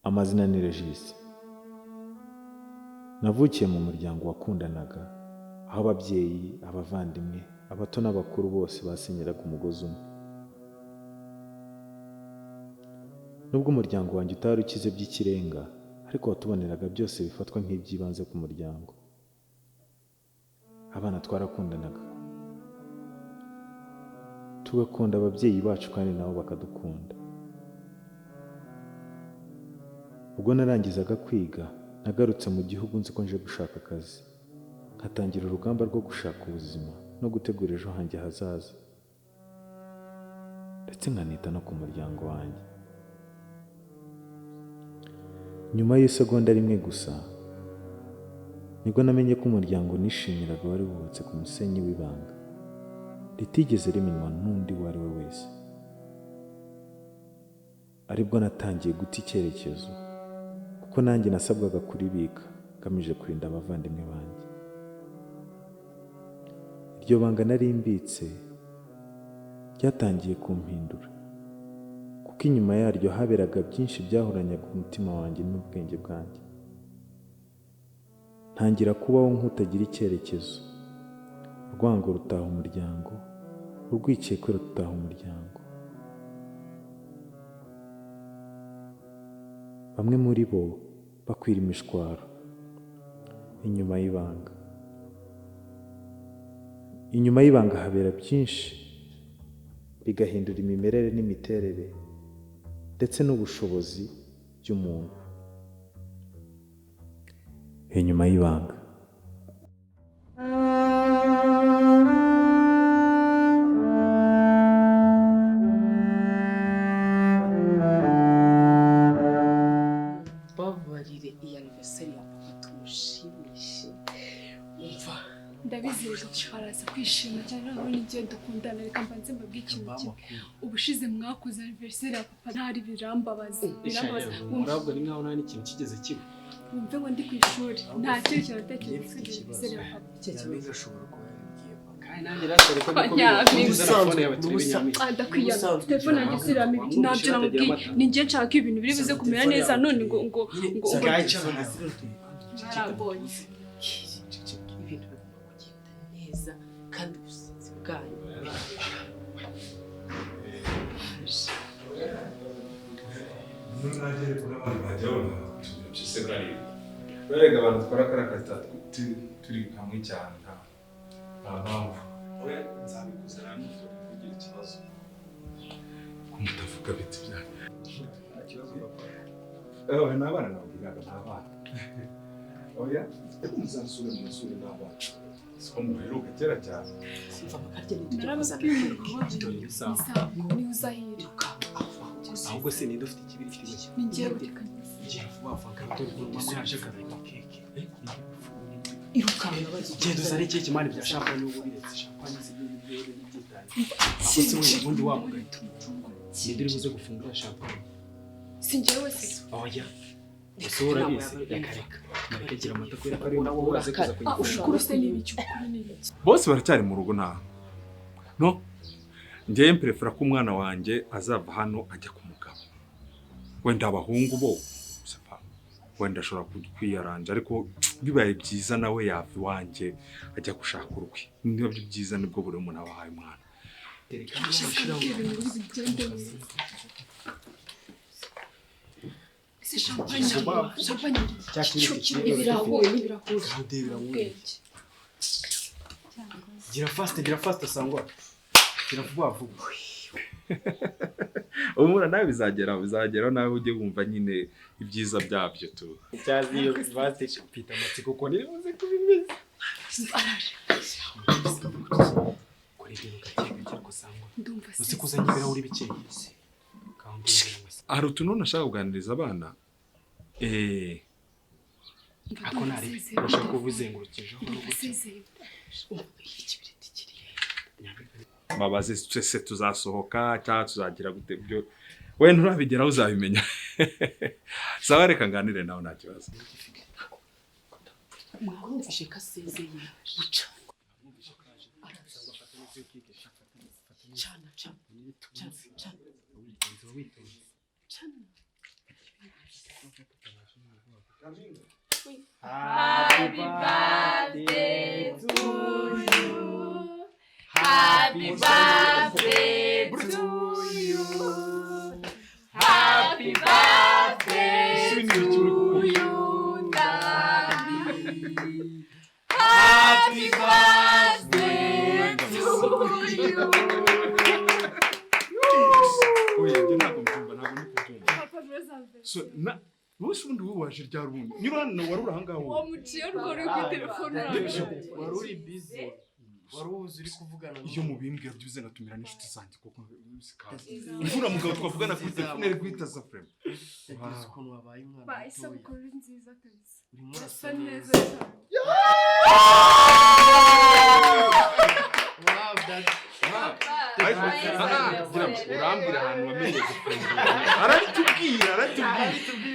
Amazina ni Regis. Navukiye mu muryango wakundanaga, aho ababyeyi, abavandimwe, abato n'abakuru bose basenyeraga umugozi umwe. Nubwo umuryango wanjye utari ukize by'ikirenga, ariko watuboneraga byose bifatwa nk'iby'ibanze ku muryango. Abana twarakundanaga, tugakunda ababyeyi bacu kandi nabo bakadukunda. Ubwo narangizaga kwiga, nagarutse mu gihugu nzi ko nje gushaka akazi, nkatangira urugamba rwo gushaka ubuzima no gutegura ejo hanjye hazaza, ndetse nkanita no ku muryango wanjye. Nyuma y'isegonda rimwe gusa, nibwo namenye ko umuryango nishimiraga wari wubatse ku musenyi w'ibanga, ritigeze rimenywa n'undi uwo ari we wese. Aribwo natangiye guta icyerekezo, kuko nanjye nasabwaga kuribika ngamije kurinda abavandimwe banjye. Iryo banga nari mbitse ryatangiye kumpindura, kuko inyuma yaryo haberaga byinshi byahoranyaga umutima wanjye n'ubwenge bwanjye. Ntangira kubaho nk'utagira icyerekezo, urwango rutaha umuryango, urwikekwe rutaha umuryango. Bamwe muri bo bakwira imishwaro inyuma y'ibanga. Inyuma y'ibanga habera byinshi, bigahindura imimerere n'imiterere ndetse n'ubushobozi by'umuntu. Inyuma y'ibanga. Babarire iyi anniversaire ya papa tumushimishe. Umva ndabizeza ko araza kwishima cyane aho n'igihe dukundana. Reka mbanze mbabwire ikintu kimwe, ubushize mwakoze anniversaire ya papa ntari birambabaza. Urabwo ni nkaho nta n'ikintu kigeze kiba. Wumve ngo ndi ku ishuri nta cyo cyaratekereza ko anniversaire ya papa. Cyangwa ashobora kuba yabwiye papa. Kandi nanjye rashobora ko telefone yawe turi binyamike. Ndakwiyana telefone yanjye isiramo ibiki ntabyo namubwiye. Ni njye nshaka ibintu biri buze kumera neza none ngo narabonye ibintu bigomba kugenda neza kandi ubusinzi bwanyu. Nunagere kuna bari bajyaona tubise bari. Barega abantu twarakara kazi turi hamwe cyane nta mpamvu. We nzabikuza namwe kugira ikibazo. Kumutavuga biti byanyu. Nta kibazo papa. Nabana nabwiraga nabana. Oya, nzasubira mu isuri n'abana. Siko muheruka kera cyane. Simva makarye n'ibyo ni uzahira. Ahubwo se ni dufite ikibiri kiri. Ni njye utekanye. Ngiye vuba vuba kandi mama yaje akareka keke. irukanga bazi. Genda uzane keke mani bya champagne n'ubu biretse champagne z'ibintu by'itanye. Ahubwo se ubundi wamugahita. Sindiri buze gufungura champagne. Si njyewe se. Oya. Usura bise yakareka. Narekera amata kwera kari uraze kuza kuyifungura. Ukuru se n'ibiki ukuru n'ibiki. Bose baracyari mu rugo nta. No. Njye mprefera ko umwana wanjye azava hano ajya ku mugabo. Wenda abahungu bo sepa. Wenda ashobora kwiyaranja ariko bibaye byiza nawe yava wanjye ajya gushaka urukwi. Niba byiza nibwo buri umuntu abahaye umwana. Tereka ashira Si champagne ibirahure. Gira fast sangwa. Gira vuba vuba. Umura nawe bizagera nawe ujye wumva nyine ibyiza byabyo tu. Cyazi iyo vaste pita amatsiko ko ni muze kubimeza. Kuri ibyo gake ko sangwa. Ndumva se. Uzi kuzanya ibirahure bikeye. Hari utuntu nashaka kuganiriza abana. Ako nari urashaka kubuzengurukije Babaze se tuzasohoka cyangwa tuzagira gute byo we nturabigeraho uzabimenya. Sawa reka nganire nawe nta kibazo. Mwumvishe kasezeye buca. Chana. Chana. Happy birthday to you. Happy birthday to you. Happy birthday to you, Daddy. Happy birthday to you. Oya, njye ntabwo mbyumva, ntabwo ndi kubyumva. Papa Brazaville. So, wowe ubundi wowe waje ryari ubundi? Nyura hano wari uri ahangaha Uwo wowe. muciye urwo uri kuri telefone uraje. wari uri busy wari uzi uri kuvugana Iyo mubimbwira byuze ngatumira n'inshuti zanjye kuko zikaza. Imvura mugabo twavugana kuri telefone iri guhita za frame. yagize ukuntu wabaye umwana Ba mutoya. isabukuru nziza kabisa. urimo Urasa urasa neza neza cyane. wow that Urambwira ahantu wamenye gufungura. Aratubwira.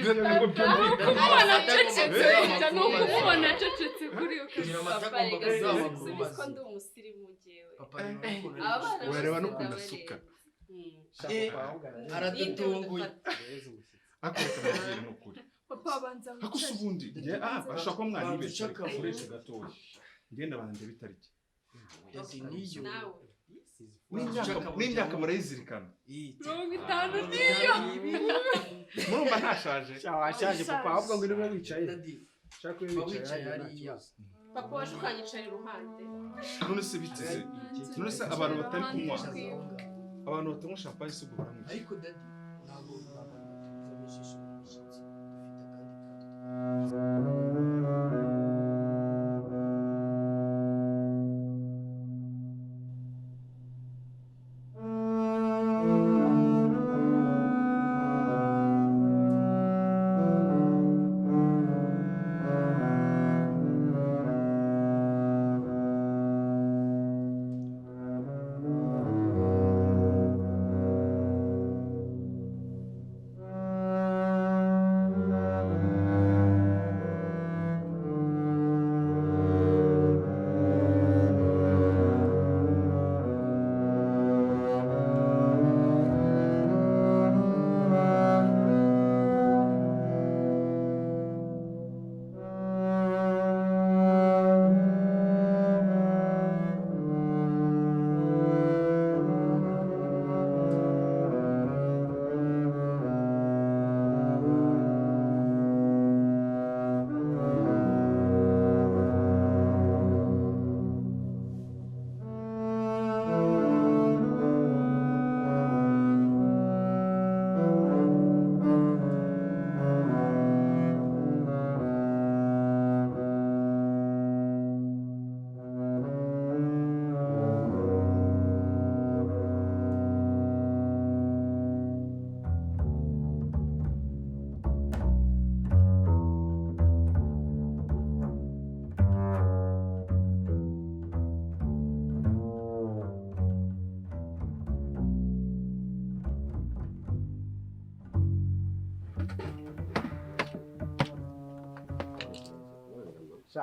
Ngo byumvikane. Umubona acecetse hirya ni ukumubona acecetse kuri iyo kugira kamera. amata agomba kuzaba ku Uzi mazi ko ndi umusirimu njyewe. papa rero ukuntu Aba bana Wareba bose n'ukuntu ndabareba. asuka. aradutunguye Akoreka amabwire n'ukuri. Papa abanza Hakusa wicaye. ubundi. Ashaka ko mwanibeshya Baducaka ariko uretse gatoya. Ngenda banjye bitariki. Daddy niyo Nawe. N'imyaka murayizirikana. 50 niyo. Murumva ntashaje. washaje papa ahubwo ngo niwe wicaye Daddy, shaka wicaye hariya. Papa waje ukanyicara iruhande. None se biteze. None se abantu batari kunywa. Abantu batanywa champagne se ubwo baramwica. Ariko Daddy, ntabwo tuzamishisha umushyitsi. Dufite akandi kato.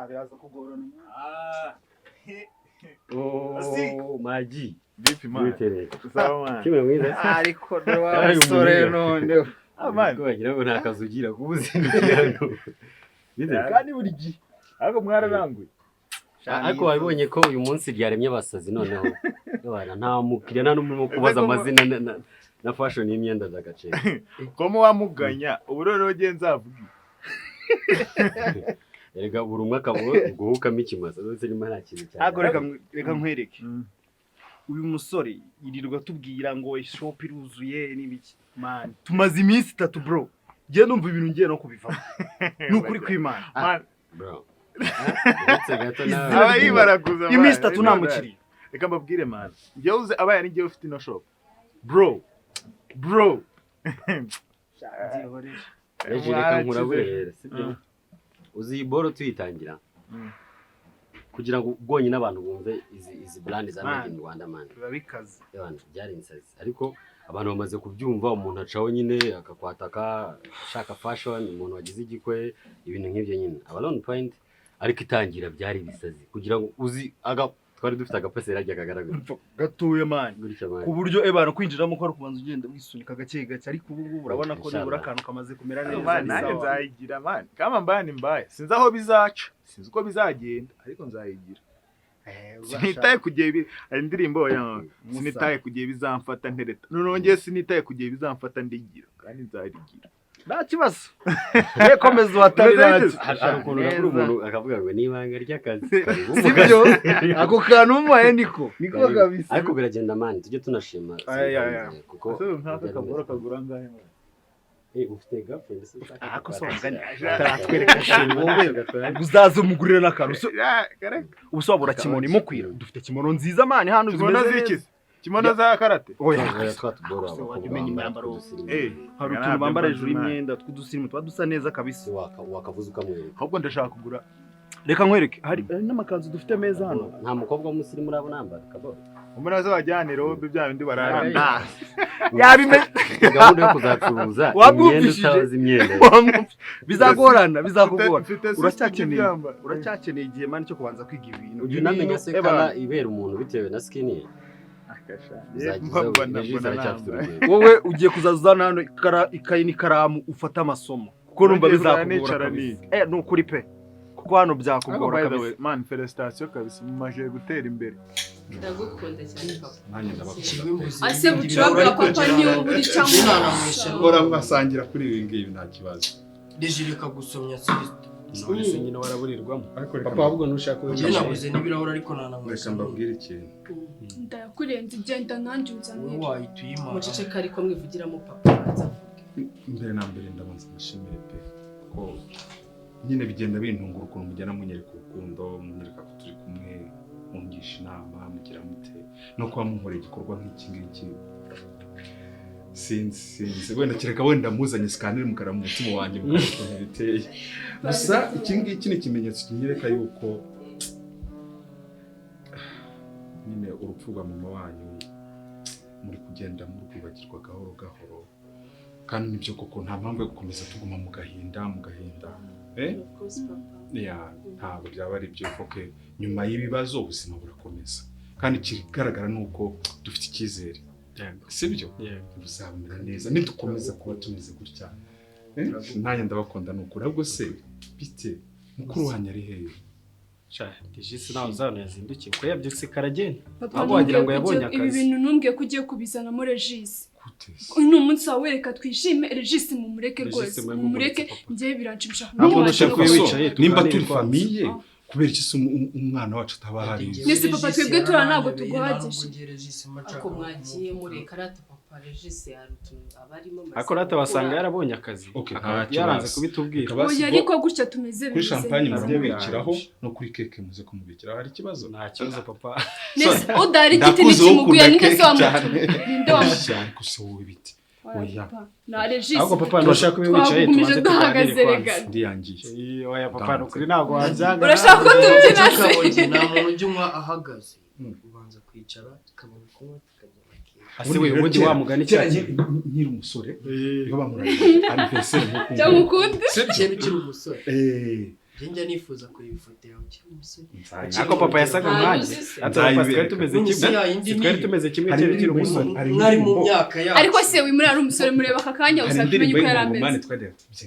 biraza kugorana Oh, Maji. Vipi man? Witereye. Sawa man. Kimwe mwiza. Ariko ndo wa musore none. Man. Ko bagira ngo nta kazi ugira kubuzingira. Kandi buri gihe. Ariko mwararanguye. Ariko wabibonye ko uyu munsi ryaremye abasazi noneho. Abana nta mukiriya nta n'umwe kubaza amazina na fashion y'imyenda z'agace. Komo wamuganya uburoro genzavuga. Erega buri umwe akabo guhukamo ikimasa ndetse nyuma nta kintu cyane. Ariko reka nkwereke. Uyu musore yirirwa tubwira ngo shop iruzuye n'ibiki. Man, Tumaze iminsi 3 bro. Je numva ibintu ngiye no kubivamo. Nukuri kw'Imana. man. Bro. Ndetse gato na Abayi barakuza. Iminsi 3 namukiriye. Reka mbabwire man. Njye uze abaye ari njye ufite ino shop. Bro. Bro. Eje reka nkuraburera sibyo. Uzi boro tuyitangira. Kugira ngo ubwonye n'abantu bumve izi brand za made in Rwanda man. Babikaze. Yabana byari insazi. Ariko abantu bamaze kubyumva umuntu acaho nyine akakwataka shaka fashion umuntu wagize igikwe ibintu nk'ibyo nyine. Abalone point ariko itangira byari bisazi kugira ngo uzi twari dufite agapaseri hajya kagaragara gatuye mani gutya mani ku buryo ebana kwinjiramo ko ari kubanza ugenda wisunika gake gake ariko ubu ngubu urabona ko nibura akantu kamaze kumera neza mani nanjye nzayigira mani kama mbani mbaye sinzi aho bizaca sinzi uko bizagenda ariko nzayigira sinitaye kugiye hari indirimbo ya sinitaye kugiye bizamfata ntereta nongeye sinitaye kugiye bizamfata ndigira kandi nzarigira nta kibazo komeza uhatari natwe hari ukuntu nakuri umuntu akavuga ngo n'ibanga ry'akazi sibyo ako kantu umuhaye niko kabisa ariko biragenda mani tujye tunashima kuko nk'aka kabura kagura ngahe ufite girlfriend se ako so ngani aratwereka shingo wowe uzaza umugurira n'akantu ubusobora kimono imukwira dufite kimono nziza mani hano zimeze kimono za karate oya twatubora wamenye imyambaro hari utuntu bambara hejuru y'imyenda tw'udusirimu tuba dusa neza kabisa wakavuza ukamwereka ahubwo ndashaka kugura reka nkwereke hari n'amakanzu dufite meza hano nta mukobwa w'umusirimu urabona yambara kaboro umuntu azabajyana robe bya bindi barara yabimenye gahunda yo kuzacuruza imyenda utazi imyenda bizagorana uracyakeneye igihe mani cyo kubanza kwiga ibintu ujya unamenya se kala ibera umuntu bitewe na skin ye wowe ugiye kuzazana hano ikayi n'ikaramu ufata amasomo kuko numva bizakugora ni ukuri pe kuko hano byakugora kabisa man felicitation kabisa mumaje gutera imbere ndagukunda cyane papa nanjye ndabakunda ase bucura papa niyo buri cyangwa ora mwasangira kuri ibi ngibi nta kibazo Dejirika gusomya sister ese nyine waraburirwamo papa ahubwo nushaka njye nabuze n'ibirahuri ariko nanamwese reka mbabwire ikintu ndakurenza igenda nanjye unzanira wahituye imana muceceka ariko mwivugiramo papa mbere na mbere ndabanza nashimire pe ko nyine bigenda bintungura ukuntu mugenda munyereka urukundo munyereka ko turi kumwe mungisha inama mugira mute no kuba munkorera igikorwa nk'iki ngiki sinzi wenda kereka wenda muzanye scanner mukara mu mutima wanjye mukuntu biteye gusa iki ngiki ni ikimenyetso kinyereka yuko nyine urupfu rwa mama wanyu muri kugenda murwibagirwa gahoro gahoro kandi nibyo koko nta mpamvu yo gukomeza tuguma mu gahinda ntabwo byaba ari byo kuko nyuma y'ibibazo ubuzima burakomeza kandi ikigaragara ni uko dufite icyizere sibyo buzamera neza nidukomeza kuba tumeze gutya nanjye ndabakunda ni ukuri ahubwo se bite mukuru wanyu ari hehe Regis nawe uzana yazindukiye ko yabyutse karagenda papa ahubwo wagira ngo yabonye ibi akazi bintu numbwiye ko ugiye kubizanamo Regis uyu ni umunsi wawe reka twishime Regis mumureke rwose mumureke njye biranshimisha ntabwo nashaka wicaye nimba turi famiye kubera iki umwana wacu ataba hari nese papa twebwe tura ntabwo tuguhagisha ako mwagiye mureka rata papa Regis abarimo ariko rata wasanga yarabonye akazi yaranze kubitubwira oya ariko gutya tumeze kuri champagne muramubikiraho no kuri keke muze kumubikiraho hari ikibazo nta kibazo papa nese udari igiti nikimuguye ninde se ninde wamucyane gusa wowe biti oya na Regis ahubwo papa ndashaka kuba wicaye tubanze tuganire ndiyangiye oya papa nukuri ntabwo wajyaga urashaka ko tubyina se nta muntu ujya unywa ahagaze ubanza kwicara tukabona kunywa tukajya ase we ubundi wamugana icyayi nkiri umusore iyo bamuranye anniversaire nk'uko cyangwa ukundi kera ukiri umusore njya nifuza kureba ifoto yawe ukiri umusore ariko papa yasaga nkanjye twari tumeze kimwe kiri umusore mwari mu myaka yacu ariko se we muri ari umusore mureba aka kanya uzabimenya uko yari ameze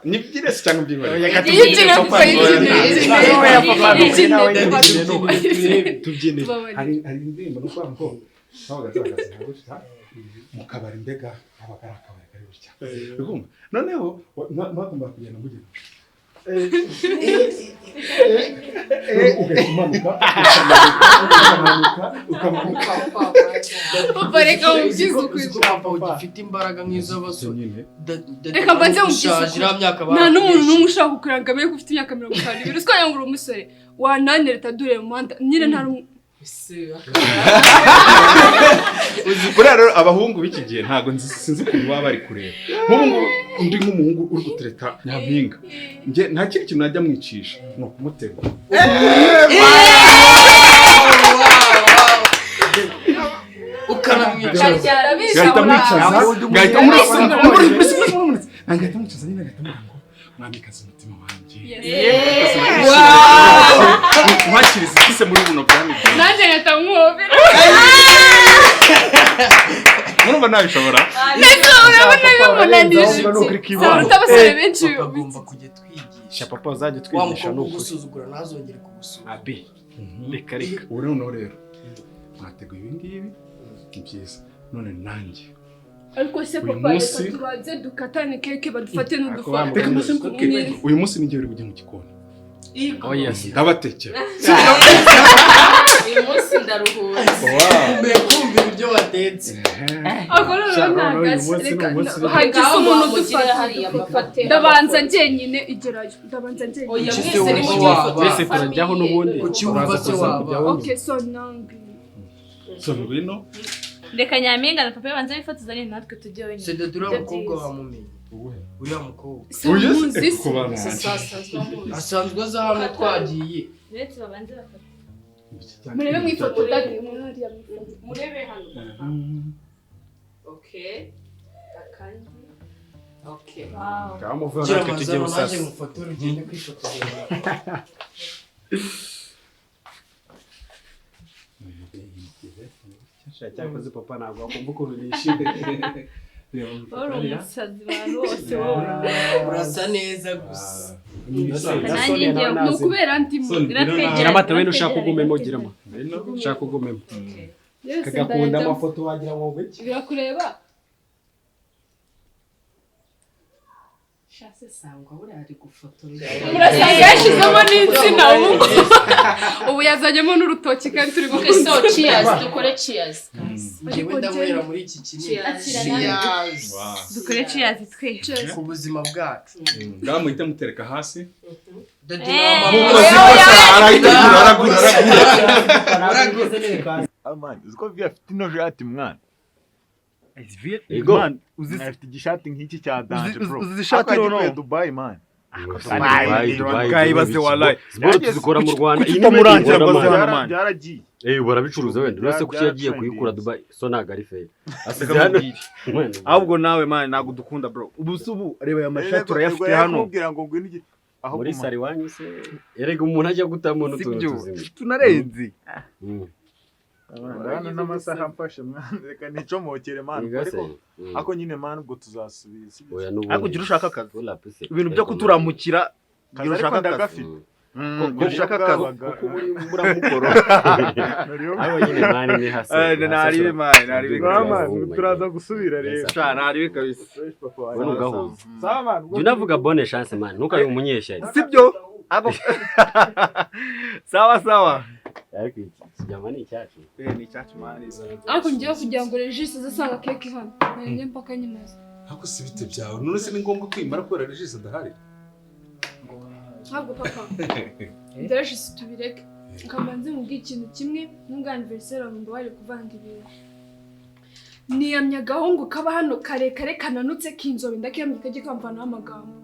nibyire se cyangwa mbyibare yijire papa yijire tubyine hari indirimbo no kwanga ko nabaga zagaze nagusha mu kabari mbega abagara akabari kari gutya urumva noneho mwagomba kugenda mugenda papa reka mubyize ukuri papa ugifite imbaraga nk'iz'abasore reka mbanze mubyize ukuri nta n'umuntu n'umwe ushaka kukuranga mbere ko ufite imyaka 52 usiko yangura umusore wananira tadure mu muhanda nyine nta buriya rero abahungu b'iki gihe ntabwo sinzi ukuntu baba bari kureba nk'ubu ngubu undi nk'umuhungu uri gutereta nyampinga njye nta kindi kintu najya mwicisha ni ukumutega ukanamwicaza gahita mwicaza gahita Angahita mwicaza nyine agahita amubwira ngo mwamikaze umutima wanjye. Mwakiriza ikise muri buno bwami. Nanjye ngahita mwumvira. Murumva nabishobora? Neza urabona bimunanije. Utabasore benshi bagomba kujya twigisha. Papa uzajya twigisha no gusuzugura ntazongere kugusura. Abi. Reka. Uri uno rero. Mwateguye ibi ngibi. Ni byiza. None nanjye. Ariko se papa reka tubanze dukatane keke badufate n'udufata. Reka mbese mvuge. Uyu munsi ninjye uri kujya mu gikoni. Oh yes. Ndabatekera. Uyu munsi ndaruhuye. Kumbe kumva ibyo watetse. Agorora ntagaseka. Hagize umuntu udufata hariya mafate. Ndabanza njyenyine igerayo. Ndabanza njyenyine. Oya mwese ni mu twese turajyaho n'ubundi. Ucyumva se waba. Okay so nangi. So ngwino. Reka Nyampinga na papa banze bifotoza ni natwe tujye wenyine. Se dura umukobwa wamumenye. Uriya mukobwa. Uyu kubana. Asanzwe aza hano twagiye. Uretse babanze bafata. Murebe mwifoto dadi hariya mwifoto. Murebe hano. Okay. Akandi. Okay. Wow. Kamuvuga Gira natwe tujye amazano naje busasa. mufotora ugende kwifotoza. Cyakoze papa ntabwo akumva ukuntu nishimye. Uri umusazi bantu bose wowe. Urasa neza gusa. Nanjye ngiye Ni ukubera ndimo. Gira amata wenda ushaka kugumemo giramo. Ushaka kugumemo. Kagakunda amafoto wagira ngo iki? Birakureba. Shase sangwa buri ari gufotora. Murasanga yashizemo n'insina ubu yazanyemo n'urutoki kandi turi Okay, so cheers, dukore cheers. Njyewe ndamwera muri iki kinini. Cheers. dukore cheers twe. Ku buzima bwacu. Ngaho muhite mutereka hasi. Dadi Amani, uziko vya afite ino jati mwana. Ego. Uzi afite igishati nk'iki cya danje bro. Uzi ishati noneho. Dubai man. Dubai. Kayibaze wallahi. Siporo tuzikora mu Rwanda. Kuki utamurangira ngo aze hano man? Byaragiye. Barabicuruza wenda. Uretse kuki yagiye kuyikura Dubai. So ntago ari fair. Asize hano. Ahubwo nawe man ntago dukunda bro. Ubu reba aya mashati urayafite hano. Kubwira ngo ngwino iki. Muri sari wanyu se. Erega umuntu ajya gutamo n'utuntu tuzima. Tunarenze. Ndana n'amasaha mfashe mwana reka nicomokere man. Ako nyine man ubwo tuzasubiza. Oya n'ubu. Ariko gira ushaka akazi. Ibintu byo kuturamukira. Gira ushaka akazi. Gira ushaka akazi. Kuko muramukoro. Abo nyine mani ni hasi. Naribe mani, naribe. Man, turaza gusubira rero. Cha naribe kabisa. Wowe ugahuza. Sawa man. Jya unavuga bonne chance man. Ntukabe umunyeshyari. Sibyo? Abo. Sawa. Ariko ikijyama ni icyacu. Ni icyacu mani. ariko ngiye kugira ngo Regis azasanga keke hano nanjye mpaka nyimaze. Ako si bite byawe. None se ni ngombwa kwimara ko Regis adahari. Ntabwo papa. Regis tubireke. Kamanze mu bw'ikintu kimwe n'ubwa anniversaire ngo bari kuvanga ibintu. Niyamya gahungu kaba hano karekare kananutse kinzobe ndakiyamye kaje kamvana amagambo.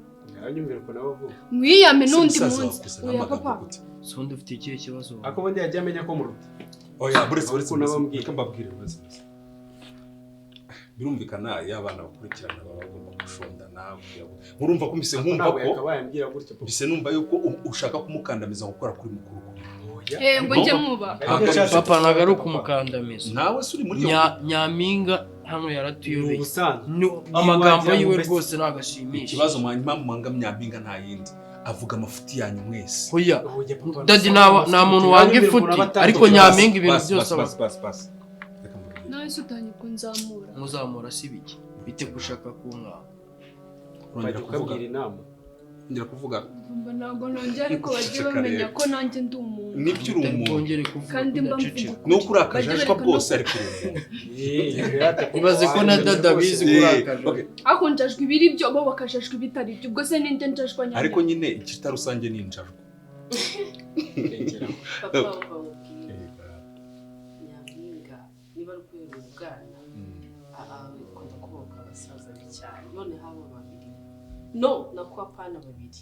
Yanyumvira ko nawe vuba. Mwiyame n'undi munsi. Oya papa. Sonde ufite ikihe kibazo? Ako bundi yagiye amenya ko muruta. Oya buretse nabambwira mbabwire buretse. Birumvikana y'abana bakurikirana baba bagomba gushondana murumva ko mise nkumva ko akabayambwira gutyo mise numva yuko ushaka kumukandamiza gukora kuri mukuru. Ngo njye muba. Papa nagaruka umukandamiza. Nawe suri muri Nyampinga hano yaratuyobeye. Amagambo yiwe rwose nagashimisha. Ikibazo impamvu mwanga Nyampinga nta yindi. Avuga amafuti yanyu mwese. Hoya. Dadi nta muntu wanga ifuti ariko Nyampinga ibintu byose bas. Nawe sutanye kunzamura. Muzamura sibiki. Bite gushaka kunka. Urongera kuvuga inama. Ngira kuvuga Ntabwo nongera ariko bagiye bamenya ko nanjye ndi umuntu. Nibyo uri umuntu. Kandi mba mvuga. Nuko urakajashwa bwose ari kuri umuntu. Ibaze ko na dada bizi kurakaje. Ako njajwe ibiri byo bo bakajashwe bitari byo. Ubwo se ninde njajwa nyine. Ariko nyine ikita rusange ni njajwe. Papa Nyampinga niba ari kubera ubwana bikunda kuboka abasaza cyane none haba babiri no nako apana babiri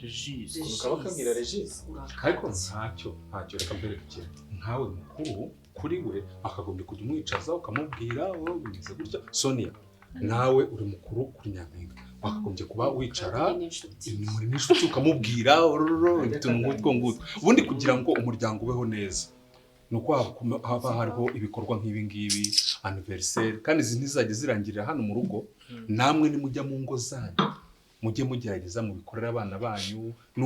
Regis ukaba kabwira Regis ariko ntacyo reka mbere kukira nkawe mukuru kuri we akagombye kujya umwicaza ukamubwira wowe bimeze gutya Sonia nawe uri mukuru kuri Nyampinga wakagombye kuba wicara muri n'inshuti ukamubwira utuntu nk'utwo ngutwo ubundi kugira ngo umuryango ubeho neza nuko haba hariho ibikorwa nk'ibi ngibi anniversaire kandi izi ntizajya zirangirira hano mu rugo namwe nimujya mu ngo zanyu mujye mugerageza mubikorera abana banyu ni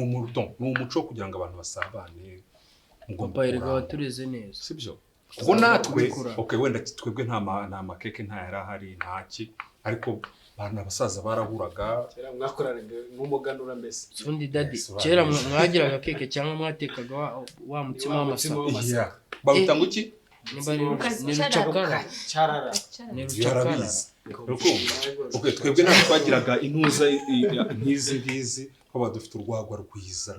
umuco kugira ngo abantu basabane papa yerega watureze neza sibyo ubwo natwe wenda twebwe nta makeke nta yari ahari ntaki ariko bana abasaza barahuraga kera mwakoranaga nk'umuganura mbese undi dadi kera mwagiraga keke cyangwa mwatekaga wa mutsima w'amasaka baruta ngo iki ni rucakara cyarara ni rucakara twebwe ntabwo twagiraga intuza nk'izi ngizi twaba dufite urwagwa rwiza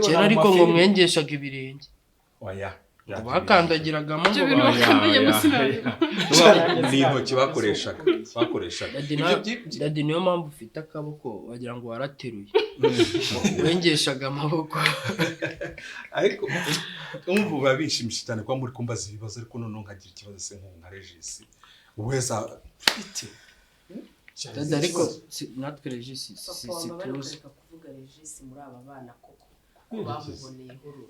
kera ariko ngo mwengeshaga ibirenge oya bakandagiragamo ibyo bintu bakandagiramo sinabira n'intoki bakoreshaga dadi niyo mpamvu ufite akaboko wagira ngo warateruye wengeshaga amaboko ariko umva biba bishimishije cyane kuba muri kumbaza ibibazo ariko noneho nkagira ikibazo se nk'ubu nka Regisi uweza ufite dadi ariko natwe Regisi tuzi kuvuga Regisi muri aba bana koko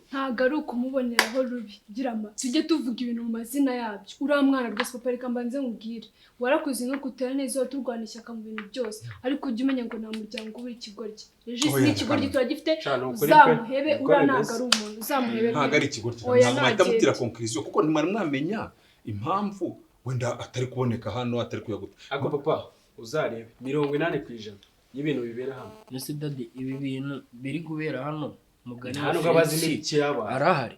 ntabwo ari ukumuboneraho rubi gira ama tujye tuvuga ibintu mu mazina yabyo uriya mwana rwose papa reka mbanze nkubwire warakoze nko kutera neza turwana ishyaka mu bintu byose ariko ujye umenya ngo nta muryango uri ikigoryi Regisi ni ikigoryi tuba gifite uzamuhebe uriya ntabwo ari umuntu uzamuhebe ntabwo ari ikigoryi ntabwo mwahita mutira conclusion kuko ntimwari mwamenya impamvu wenda atari kuboneka hano atari kuyaguta ariko papa uzarebe 80% y'ibintu bibera hano ese dadi ibi bintu biri kubera hano mugani hano gabazi ni ikiyaba arahari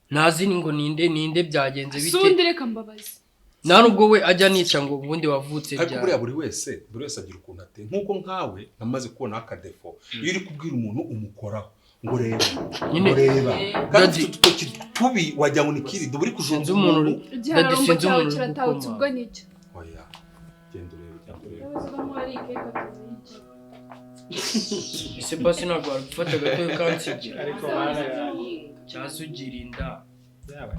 nazi ngo ninde byagenze bite sundi reka mbabazi nta nubwo we ajya nica ngo ubundi wavutse bya ariko buriya buri wese agira ukuntu ate nkuko nkawe namaze kubona akadefo iyo uri kubwira umuntu umukoraho ngo reba kandi tubi wajya ngo nikiri duburi kujunza umuntu dadi sinzi umuntu kiratawutse ubwo nicyo oya genda urebe ese basi ntabwo wari gufata agatoya kansigira cyasugira inda yawe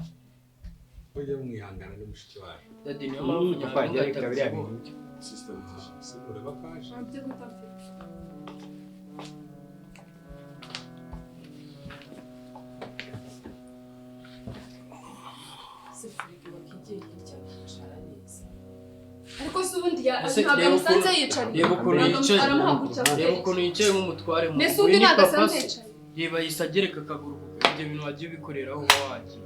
ujye mwihangana n'umushiki wawe dadi niyo mpamvu nyakwangira reka biriya bintu system ureba kaje ariko se ubundi ntabwo musanze yicaye reba ukuntu yicaye nk'umutware mu nese undi ntabwo asanze yicaye reba yise agereka akaguru ibyo bintu wagiye ubikoreraho uba wagiye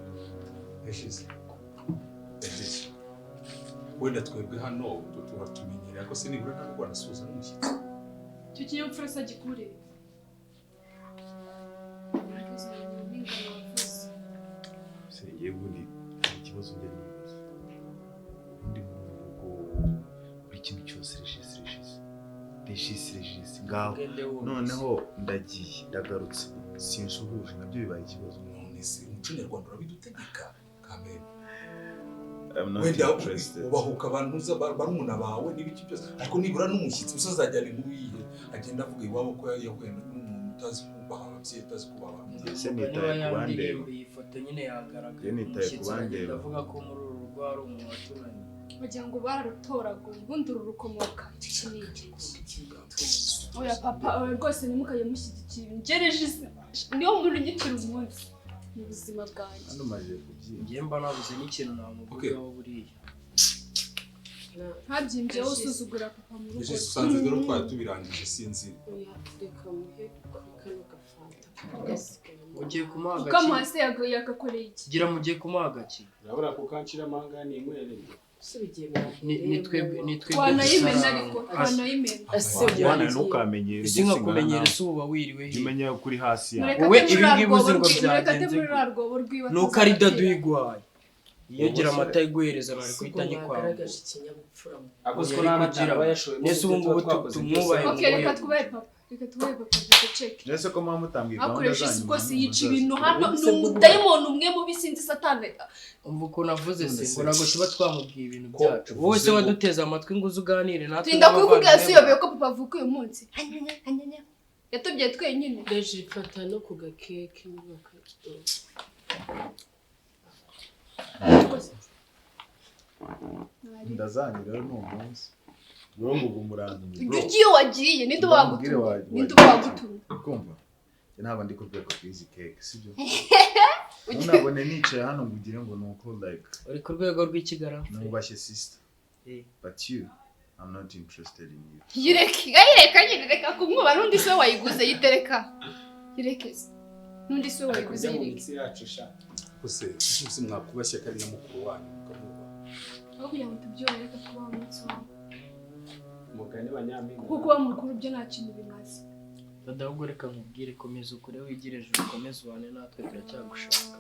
wenda twebwe hano tuba tumenyereye ariko se nibura ntabwo wanasuhuza n'umushyitsi icyo kinyabupfura se agikureba se yewe ni ikibazo njye nibaza ubundi mu rugo buri kintu cyose Regisi ngaho noneho ndagiye ndagarutse sinshuhuje nabyo bibaye ikibazo none se umuco nyarwanda urabidutegeka kamere wenda ubahuka abantu barumuna bawe n'ibiki byose ariko nibura n'umushyitsi usazajyana inkuru yihe agenda avuga iwabo ko yahuye n'umuntu utazi kubaha ababyeyi utazi kubaha ese nitaye ku bandeba iyi foto nyine yagaragaye nitaye ku bandeba avuga ko muri uru rugo hari umuntu waturanye bagira ngo bararutoraguye ubundi uru rukomoka iki ni iki oya papa rwose ntimukajya mushyigikira njye Regisi niyo muri ugikira umunsi mu buzima bwanjye hano maje kubyina njye mba nabuze n'ikintu namuvugaho buriya ntabyimbyeho usuzugura papa mu rugo Regisi usanze rero twari tubirangije sinzi reka muhe kano gafanta ugiye kumuha agaki ukamuha se yagakoreye iki gira mugiye kumuha agaki urabona ko kancira amanga ni imwerere ni twebwe wanayimena ariko wanayimena ntukamenyere izi nka kumenyera isi uba wiriwe he umenya kuri hasi yawe wowe ibi ngibi uzi ngo byagenze nuko ari dadu yigwaye iyo gira amata yiguhereza nari kuhita nyikwanga nese ubu ngubu tumwubahe reka twubahe papa duceke nese ko mama mutambwiye akoresha isi rwose yica ibintu hano ni umudayimoni umwe mubi sinzi satani umva ukuntu avuze se ngo ntabwo tuba twamubwiye ibintu byacu wowe se waduteze amatwi ngo uze uganire natwe tinda kubikubwira si yobeye ko papa avuka uyu munsi yatubwiye twenyine Reji fata no ku gakeke ndazanira rero ni umunsi bro ngo umurantumye bro iyo wagiye ninde wagutumye kumva ntabwo ndi kubwira ko izi cake sibyo unabone nicaye hano ngo ugire ngo nuko like uri ku rwego rw'ikigarafu nubashye sister but you I'm not interested in you yireka kumwuba nundi se wayiguze yitereka yirekeze nundi se wayiguze yireke use uzi mwakubashye kari na mukuru wanyu ukamuba aho kugira ngo tubyoreka kuba umunsi wawe mugani banyampinga kuko kuba mukuru byo nta kintu bimaze Dadahubwo reka nkubwire komeza ukure wigire ejo komeza ubane natwe turacyagushaka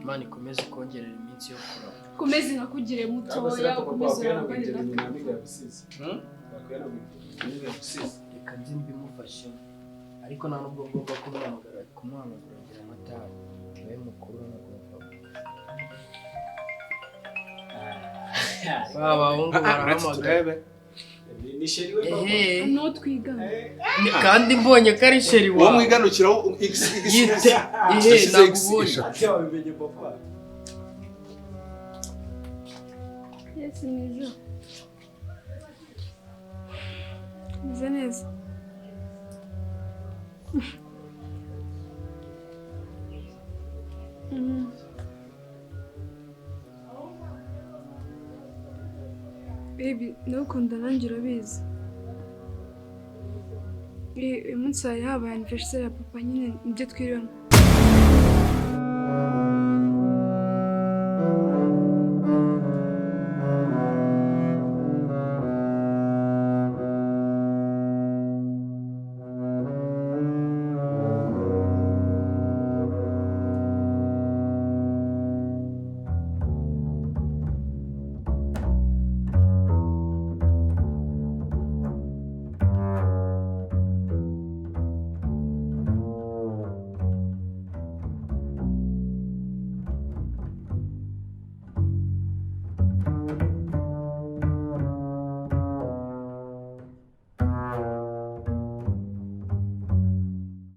Imana ikomeze kongerera iminsi yo kuraba komeza nakugire mutoya komeza urabane reka nzi mbimufashe ariko nta nubwo ngomba kumuhamagara ngira amatara nawe mukuru bahungu barahamagara ni sheri we no twigana kandi mbonye ko ari sheri wawe uwo mwiganukiraho yite nagubonye wabimenye papa Yes neza Neza neza Baby, ndakunda nanjye urabizi. Uyu munsi hari habaye anniversaire ya papa nyine nibyo twirimo.